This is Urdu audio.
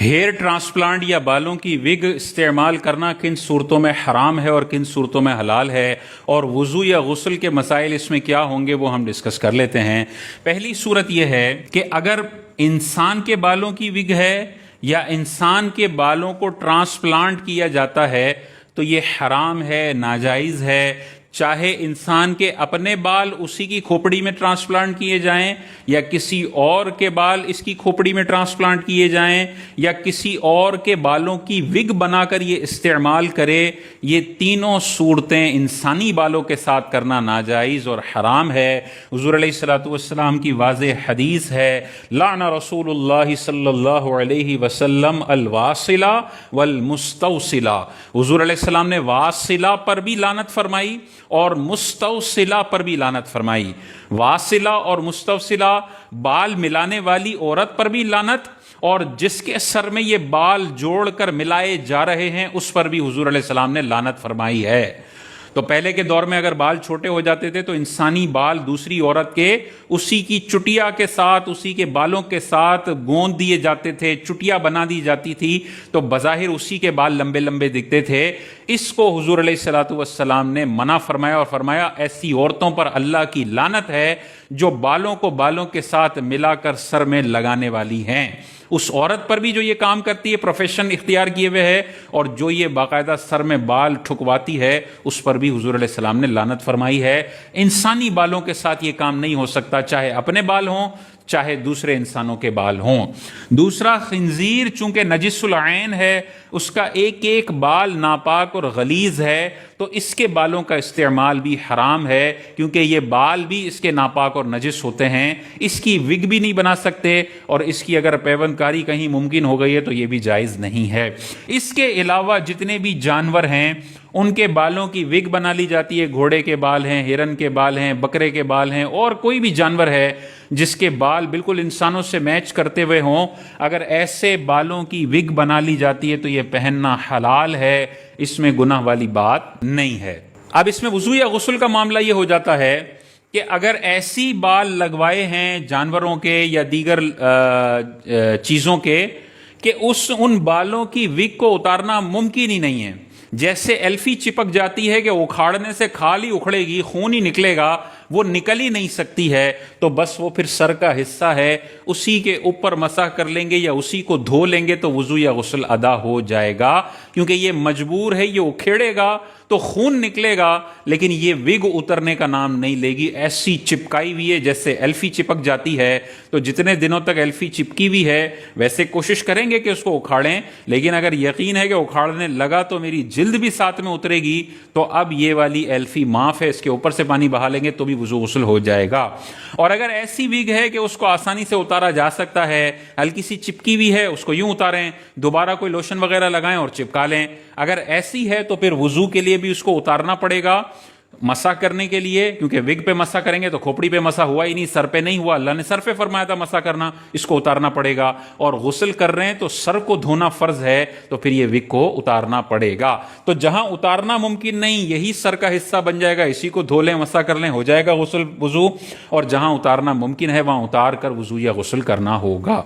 ہیئر ٹرانسپلانٹ یا بالوں کی وگ استعمال کرنا کن صورتوں میں حرام ہے اور کن صورتوں میں حلال ہے، اور وضو یا غسل کے مسائل اس میں کیا ہوں گے وہ ہم ڈسکس کر لیتے ہیں۔ پہلی صورت یہ ہے کہ اگر انسان کے بالوں کی وگ ہے یا انسان کے بالوں کو ٹرانسپلانٹ کیا جاتا ہے تو یہ حرام ہے، ناجائز ہے، چاہے انسان کے اپنے بال اسی کی کھوپڑی میں ٹرانسپلانٹ کیے جائیں یا کسی اور کے بال اس کی کھوپڑی میں ٹرانسپلانٹ کیے جائیں یا کسی اور کے بالوں کی وگ بنا کر یہ استعمال کرے، یہ تینوں صورتیں انسانی بالوں کے ساتھ کرنا ناجائز اور حرام ہے۔ حضور علیہ الصلوۃ والسلام کی واضح حدیث ہے، لعن رسول اللہ صلی اللہ علیہ وسلم الواصلہ والمستوصلہ۔ حضور علیہ السلام نے واصلہ پر بھی لعنت فرمائی اور مستوصلہ پر بھی لعنت فرمائی۔ واصلہ اور مستوصلہ بال ملانے والی عورت پر بھی لعنت، اور جس کے سر میں یہ بال جوڑ کر ملائے جا رہے ہیں اس پر بھی حضور علیہ السلام نے لعنت فرمائی ہے۔ تو پہلے کے دور میں اگر بال چھوٹے ہو جاتے تھے تو انسانی بال دوسری عورت کے اسی کی چٹیا کے ساتھ، اسی کے بالوں کے ساتھ گوند دیے جاتے تھے، چٹیا بنا دی جاتی تھی، تو بظاہر اسی کے بال لمبے لمبے دکھتے تھے۔ اس کو حضور علیہ الصلوۃ والسلام نے منع فرمایا اور فرمایا ایسی عورتوں پر اللہ کی لعنت ہے جو بالوں کو بالوں کے ساتھ ملا کر سر میں لگانے والی ہیں۔ اس عورت پر بھی جو یہ کام کرتی ہے، پروفیشن اختیار کیے ہوئے ہے، اور جو یہ باقاعدہ سر میں بال ٹھکواتی ہے اس پر بھی حضور علیہ السلام نے لعنت فرمائی ہے۔ انسانی بالوں کے ساتھ یہ کام نہیں ہو سکتا، چاہے اپنے بال ہوں چاہے دوسرے انسانوں کے بال ہوں۔ دوسرا، خنزیر چونکہ نجس العین ہے، اس کا ایک ایک بال ناپاک اور غلیظ ہے، تو اس کے بالوں کا استعمال بھی حرام ہے، کیونکہ یہ بال بھی اس کے ناپاک اور نجس ہوتے ہیں۔ اس کی وگ بھی نہیں بنا سکتے، اور اس کی اگر پیوند کاری کہیں ممکن ہو گئی ہے تو یہ بھی جائز نہیں ہے۔ اس کے علاوہ جتنے بھی جانور ہیں ان کے بالوں کی وگ بنا لی جاتی ہے۔ گھوڑے کے بال ہیں، ہرن کے بال ہیں، بکرے کے بال ہیں، اور کوئی بھی جانور ہے جس کے بال بالکل انسانوں سے میچ کرتے ہوئے ہوں، اگر ایسے بالوں کی وگ بنا لی جاتی ہے تو یہ پہننا حلال ہے، اس میں گناہ والی بات نہیں ہے۔ اب اس میں وضو یا غسل کا معاملہ یہ ہو جاتا ہے کہ اگر ایسی بال لگوائے ہیں جانوروں کے یا دیگر چیزوں کے کہ ان بالوں کی وگ کو اتارنا ممکن ہی نہیں ہے، جیسے ایلفی چپک جاتی ہے کہ اکھاڑنے سے کھال ہی اکھڑے گی، خون ہی نکلے گا، وہ نکل ہی نہیں سکتی ہے، تو بس وہ پھر سر کا حصہ ہے، اسی کے اوپر مسح کر لیں گے یا اسی کو دھو لیں گے تو وضو یا غسل ادا ہو جائے گا، کیونکہ یہ مجبور ہے، یہ اکھیڑے گا تو خون نکلے گا لیکن یہ وگ اترنے کا نام نہیں لے گی۔ ایسی چپکائی ہوئی ہے جیسے ایلفی چپک جاتی ہے، تو جتنے دنوں تک ایلفی چپکی ہوئی ہے ویسے کوشش کریں گے کہ اس کو اکھاڑیں، لیکن اگر یقین ہے کہ اکھاڑنے لگا تو میری جلد بھی ساتھ میں اترے گی تو اب یہ والی ایلفی معاف ہے، اس کے اوپر سے پانی بہا لیں گے تو بھی وضو غسل ہو جائے گا۔ اور اگر ایسی وگ ہے کہ اس کو آسانی سے اتارا جا سکتا ہے، ہلکی سی چپکی بھی ہے، اس کو یوں اتاریں، دوبارہ کوئی لوشن وغیرہ لگائیں اور چپکا لیں۔ اگر ایسی ہے تو پھر وضو کے لیے بھی اس کو اتارنا پڑے گا، مسح کرنے کے لیے، کیونکہ وگ پہ مسح کریں گے تو کھوپڑی پہ مسح ہوا ہی نہیں، سر پہ نہیں ہوا، اللہ نے سر پہ فرمایا تھا مسح کرنا، اس کو اتارنا پڑے گا۔ اور غسل کر رہے ہیں تو سر کو دھونا فرض ہے، تو پھر یہ وگ کو اتارنا پڑے گا۔ تو جہاں اتارنا ممکن نہیں یہی سر کا حصہ بن جائے گا، اسی کو دھو لیں، مسح کر لیں، ہو جائے گا غسل وضو، اور جہاں اتارنا ممکن ہے وہاں اتار کر وضو یا غسل کرنا ہوگا۔